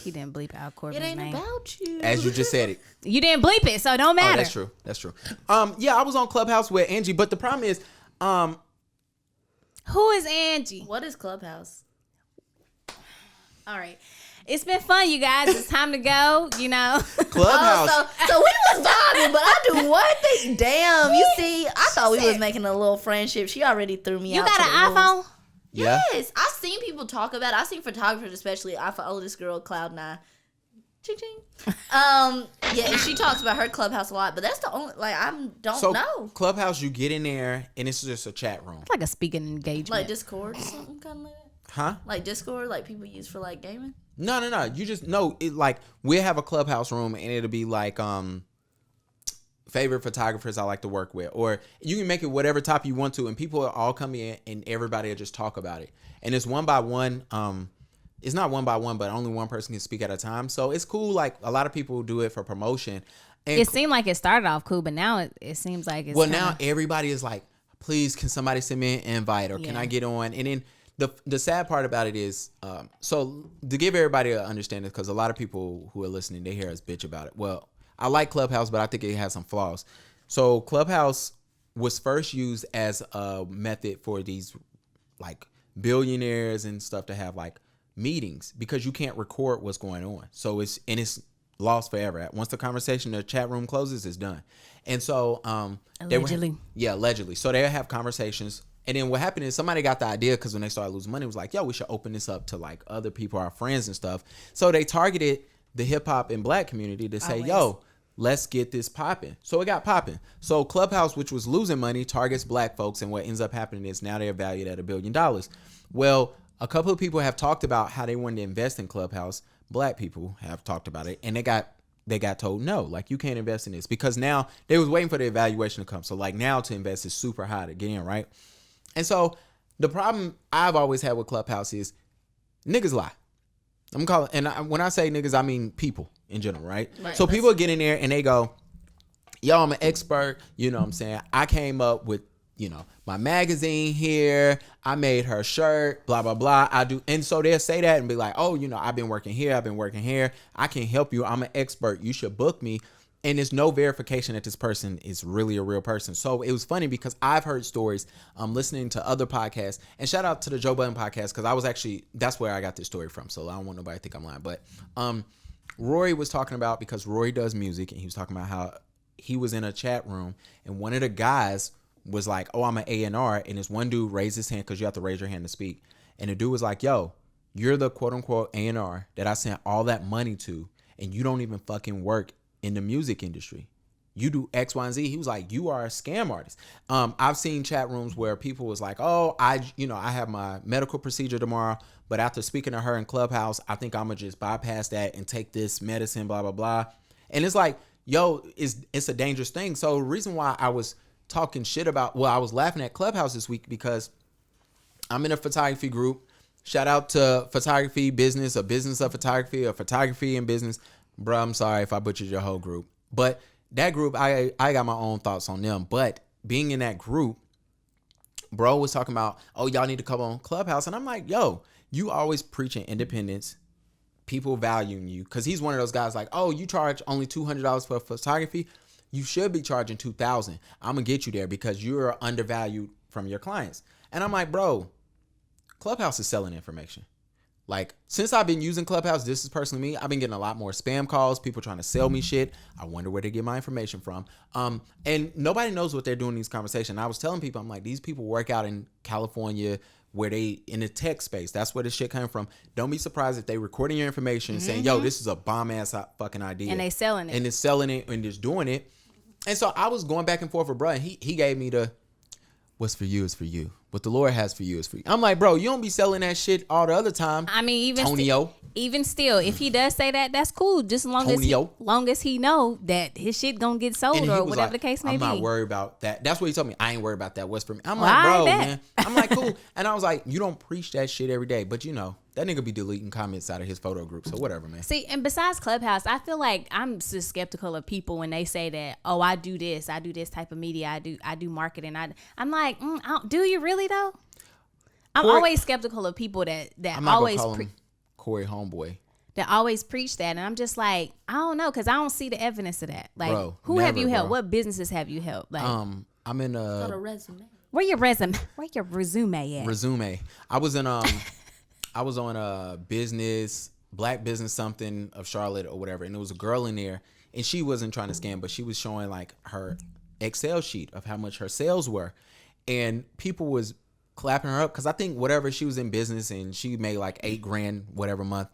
He didn't bleep out Corbin's name. It ain't about you. As you just said it. You didn't bleep it, so it don't matter. Oh, that's true. Yeah, I was on Clubhouse with Angie, but the problem is, who is Angie? What is Clubhouse? All right. It's been fun, you guys. It's time to go, Clubhouse. So we was vibing, but I do one thing. Damn, you see, I thought we was making a little friendship. She already threw me out. You got an iPhone? Yeah. Yes. I've seen people talk about it. I've seen photographers, especially. I follow this girl, Cloud9. Ching ching. Yeah, and she talks about her Clubhouse a lot, but that's the only, I don't know. Clubhouse, you get in there, and it's just a chat room. It's like a speaking engagement. Like Discord or something kind of like that? Huh? Like Discord, like people use for gaming? No. You just know it. We'll have a Clubhouse room, and it'll be favorite photographers I like to work with, or you can make it whatever topic you want to, and people will all come in, and everybody will just talk about it. And it's one by one. It's not one by one, but only one person can speak at a time. So it's cool. A lot of people do it for promotion. And it seemed like it started off cool, but now it seems like it's now everybody is like, please, can somebody send me an invite, or can I get on? And then the sad part about it is, so to give everybody an understanding, because a lot of people who are listening, they hear us bitch about it. Well, I like Clubhouse, but I think it has some flaws. So Clubhouse was first used as a method for these billionaires and stuff to have meetings, because you can't record what's going on. So it's lost forever. Once the chat room closes, it's done. And so allegedly. Allegedly. So they'll have conversations. And then what happened is somebody got the idea, because when they started losing money, it was like, yo, we should open this up to other people, our friends and stuff. So they targeted the hip hop and black community to say, yo, let's get this popping. So it got popping. So Clubhouse, which was losing money, targets black folks. And what ends up happening is now they're valued at $1 billion. Well, a couple of people have talked about how they wanted to invest in Clubhouse. Black people have talked about it, and they got told no, you can't invest in this, because now they was waiting for the evaluation to come. So now to invest is super high to get in, right? And so the problem I've always had with Clubhouse is niggas lie. When I say niggas, I mean people in general, right? So people get in there and they go, yo, I'm an expert. You know what I'm saying? I came up with, my magazine here. I made her shirt, blah, blah, blah. I do. And so they'll say that and be like, oh, I've been working here. I can help you. I'm an expert. You should book me. And there's no verification that this person is really a real person. So it was funny because I've heard stories listening to other podcasts, and shout out to the Joe Budden podcast, because that's where I got this story from. So I don't want nobody to think I'm lying. But Rory was talking about, because Rory does music, and he was talking about how he was in a chat room and one of the guys was like, oh, I'm an A&R. And this one dude raised his hand, because you have to raise your hand to speak. And the dude was like, yo, you're the quote unquote A&R that I sent all that money to, and you don't even fucking work in the music industry. You do X, Y, and Z. He was like, you are a scam artist. I've seen chat rooms where people was like, oh, I have my medical procedure tomorrow, but after speaking to her in Clubhouse, I think I'm gonna just bypass that and take this medicine, blah, blah, blah. And it's like, yo, it's a dangerous thing. So the reason why I was talking shit about, I was laughing at Clubhouse this week, because I'm in a photography group. Shout out to Photography Business, a business of photography, or photography and business. Bro, I'm sorry if I butchered your whole group. But that group, I got my own thoughts on them. But being in that group, bro was talking about, oh, y'all need to come on Clubhouse. And I'm like, yo, you always preaching independence, people valuing you. Because he's one of those guys like, oh, you charge only $200 for photography. You should be charging $2,000. I'm going to get you there because you're undervalued from your clients. And I'm like, bro, Clubhouse is selling information. Since I've been using Clubhouse, this is personally me, I've been getting a lot more spam calls, people trying to sell me shit. I wonder where they get my information from. And nobody knows what they're doing in these conversations. I was telling people, I'm like, these people work out in California, where they in the tech space. That's where this shit came from. Don't be surprised if they recording your information and saying, yo, this is a bomb ass fucking idea. And they selling it. And it's selling it and just doing it. And so I was going back and forth with bro, and he gave me the, what's for you is for you. What the Lord has for you is for you. I'm like, bro, you don't be selling that shit all the other time. I mean, even still, if he does say that, that's cool. Just as long as he know that his shit gonna get sold, or whatever the case may be. I'm not worried about that. That's what he told me. I ain't worried about that. What's for me? I'm like, bro, man. I'm like, cool. And I was like, you don't preach that shit every day, but that nigga be deleting comments out of his photo group. So whatever, man. See, and besides Clubhouse, I feel like I'm just skeptical of people when they say that, oh, I do this type of media, I do marketing. I'm like, do you really though? I'm always skeptical of people that I'm not always gonna call him Corey Homeboy. that always preach that, and I'm just like, I don't know, because I don't see the evidence of that. Like, Bro, who have you helped? bro. What businesses have you helped? Like, I'm in Got a resume. where your resume at? resume. I was in I was on a black business something of Charlotte or whatever, and there was a girl in there, and she wasn't trying to scam, but she was showing like her Excel sheet of how much her sales were, and people was clapping her up because I think whatever, she was in business and she made like $8,000 whatever month,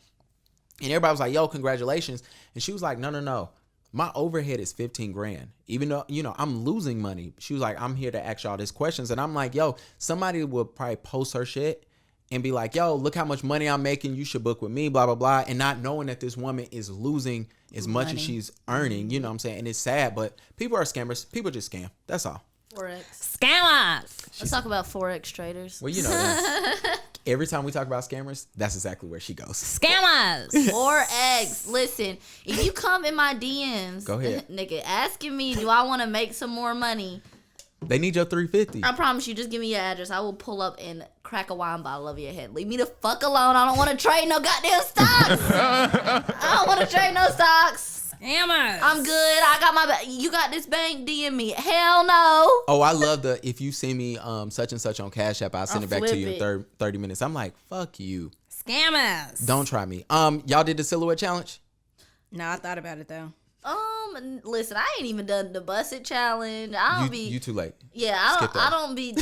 and everybody was like, "Yo, congratulations!" And she was like, "No. My overhead is $15,000. Even though, I'm losing money." She was like, "I'm here to ask y'all these questions." And I'm like, yo, somebody will probably post her shit and be like, "Yo, look how much money I'm making. You should book with me, blah, blah, blah." And not knowing that this woman is losing as much as she's earning, you know what I'm saying? And it's sad, but people are scammers. People just scam. That's all. Forex. Scammers. Let's talk about Forex traders. Well, that. Every time we talk about scammers, that's exactly where she goes. Scammers. Forex. Listen, if you come in my DMs, go ahead, nigga, asking me, do I want to make some more money? They need your $350. I promise you, just give me your address. I will pull up and crack a wine bottle over your head. Leave me the fuck alone. I don't want to trade no goddamn stocks. I don't want to trade no stocks. Scammers. I'm good. I got my you got this bank, DM me. Hell no. Oh, I love if you see me such and such on Cash App, I'll send it back to you in 30 minutes. I'm like, fuck you. Scammers. Don't try me. Y'all did the silhouette challenge? No, I thought about it though. Listen, I ain't even done the busted challenge. You too late. Yeah, I don't be